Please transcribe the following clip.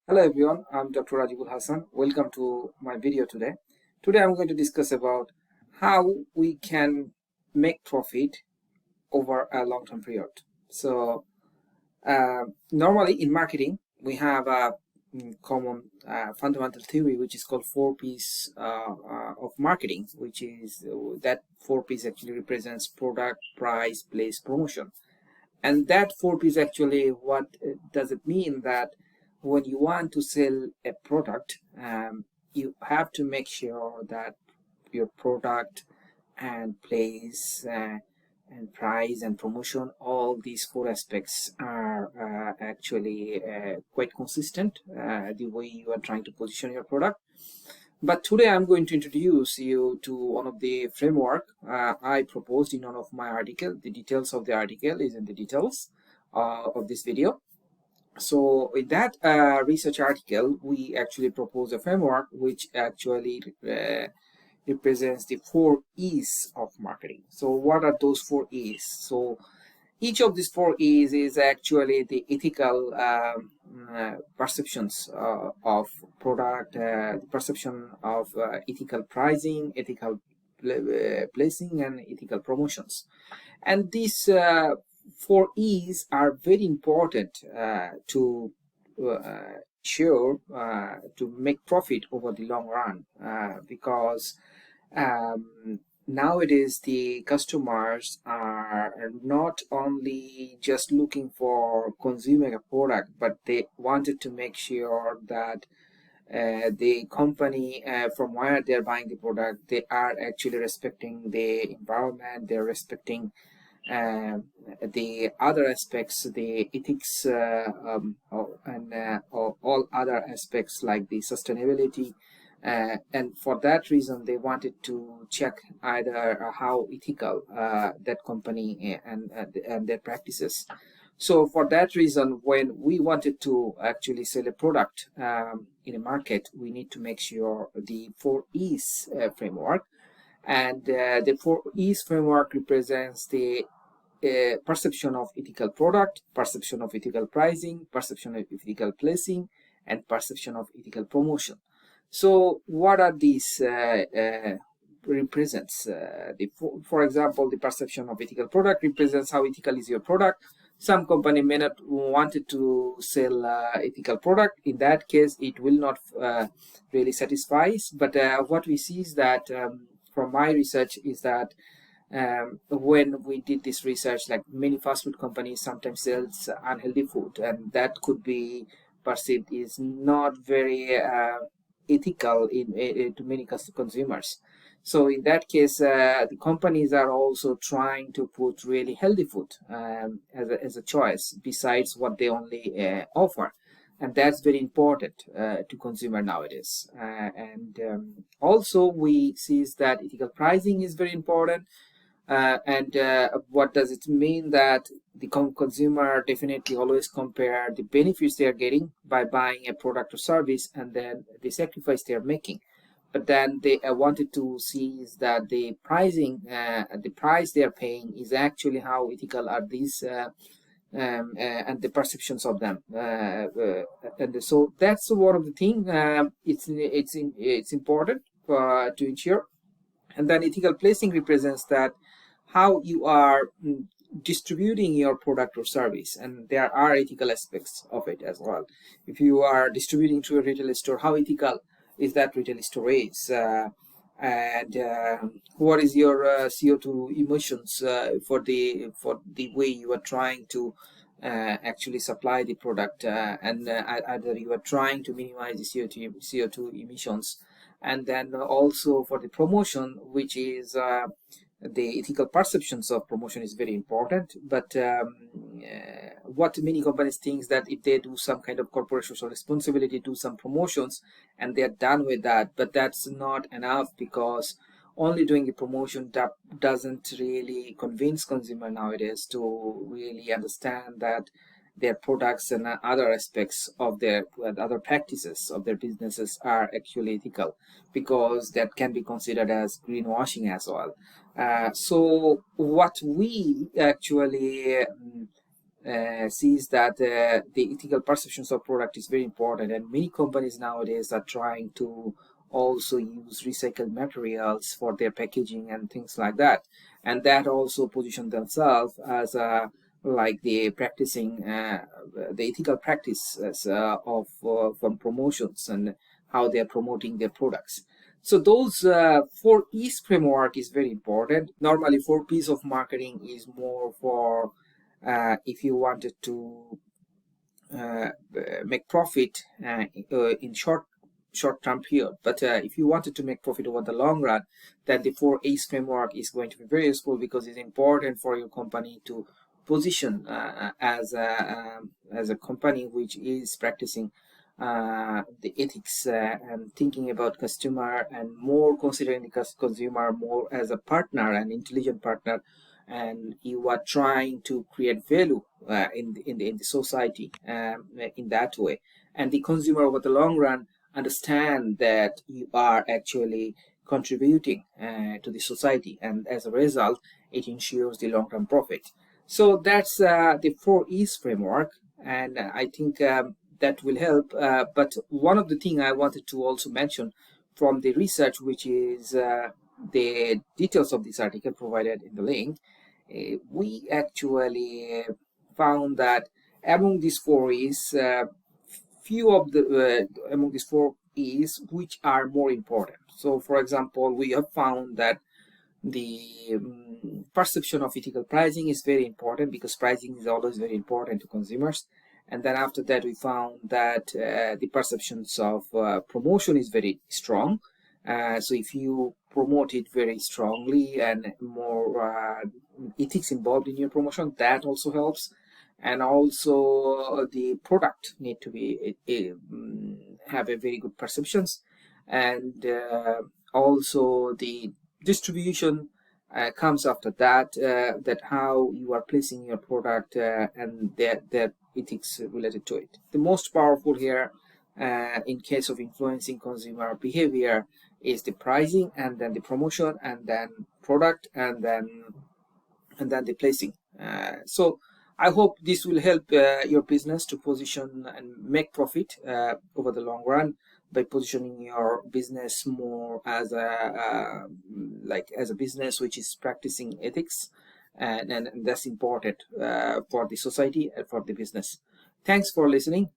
Hello everyone, I'm Dr. Rajibul Hassan. Welcome to my video today. Today I'm going to discuss about how we can make profit over a long-term period. So normally in marketing, we have a common fundamental theory which is called 4Ps of marketing, which is that 4Ps actually represents product, price, place, promotion. And that 4Ps actually, what does it mean? That when you want to sell a product, you have to make sure that your product and place and price and promotion, all these four aspects are actually quite consistent the way you are trying to position your product. But today I'm going to introduce you to one of the framework I proposed in one of my article. The details of the article is in the details of this video. So in that research article, we actually propose a framework which actually represents the 4 E's of marketing. So what are those 4 E's? So each of these 4 E's is actually the ethical perceptions of product, the perception of ethical pricing, ethical placing, and ethical promotions. And these 4 E's are very important to sure to make profit over the long run because nowadays the customers are not only just looking for consuming a product, but they wanted to make sure that the company from where they're buying the product, they are actually respecting the environment, they're respecting the other aspects, the ethics and all other aspects like the sustainability. And for that reason, they wanted to check either how ethical that company and their practices. So for that reason, when we wanted to actually sell a product in a market, we need to make sure the 4 E's framework. And the 4 E's framework represents the perception of ethical product, perception of ethical pricing, perception of ethical placing, and perception of ethical promotion. So what are these represents? For example, the perception of ethical product represents how ethical is your product. Some company may not wanted to sell ethical product. In that case, it will not really satisfy. But what we see is that from my research is that when we did this research, like many fast food companies sometimes sells unhealthy food, and that could be perceived is not very ethical to many consumers. So in that case, the companies are also trying to put really healthy food as a choice besides what they only offer. And that's very important to consumer nowadays. And also we see that ethical pricing is very important. And what does it mean? That the consumer definitely always compare the benefits they are getting by buying a product or service and then the sacrifice they are making. But then they wanted to see is that the pricing, the price they are paying is actually how ethical are these and the perceptions of them. And so that's one of the things. It's important to ensure. And then ethical placing represents that how you are distributing your product or service, and there are ethical aspects of it as well. If you are distributing to a retail store, how ethical is that retail store is, and what is your CO2 emissions for the way you are trying to actually supply the product, and either you are trying to minimize the CO2 emissions. And then also for the promotion, which is the ethical perceptions of promotion is very important. But what many companies think that if they do some kind of corporate social responsibility, do some promotions, and they're done with that, but that's not enough, because only doing a promotion that doesn't really convince consumer nowadays to really understand that their products and other aspects of their other practices of their businesses are actually ethical, because that can be considered as greenwashing as well. So what we actually sees that the ethical perceptions of product is very important, and many companies nowadays are trying to also use recycled materials for their packaging and things like that, and that also position themselves as like the practicing the ethical practices of from promotions and how they are promoting their products. So those 4 E's framework is very important. Normally 4 P's of marketing is more for if you wanted to make profit in short-term period, but if you wanted to make profit over the long run, then the 4 A's framework is going to be very useful, because it's important for your company to position as a company which is practicing the ethics and thinking about customer, and more considering the consumer more as a partner, an intelligent partner, and you are trying to create value in the society in that way, and the consumer over the long run understand that you are actually contributing to the society, and as a result it ensures the long-term profit. So that's the 4 E's framework, and I think that will help. But one of the things I wanted to also mention from the research, which is the details of this article provided in the link, we actually found that among these 4 E's, few of the among these 4 E's which are more important. So for example, we have found that the perception of ethical pricing is very important, because pricing is always very important to consumers. And then after that, we found that the perceptions of promotion is very strong. So if you promote it very strongly and more ethics involved in your promotion, that also helps. And also the product need to be have a very good perceptions, and also the distribution comes after that, that how you are placing your product and their ethics related to it. The most powerful here in case of influencing consumer behavior is the pricing, and then the promotion, and then product, and then the placing. So I hope this will help your business to position and make profit over the long run, by positioning your business more as a as a business which is practicing ethics, and that's important for the society and for the business. Thanks for listening.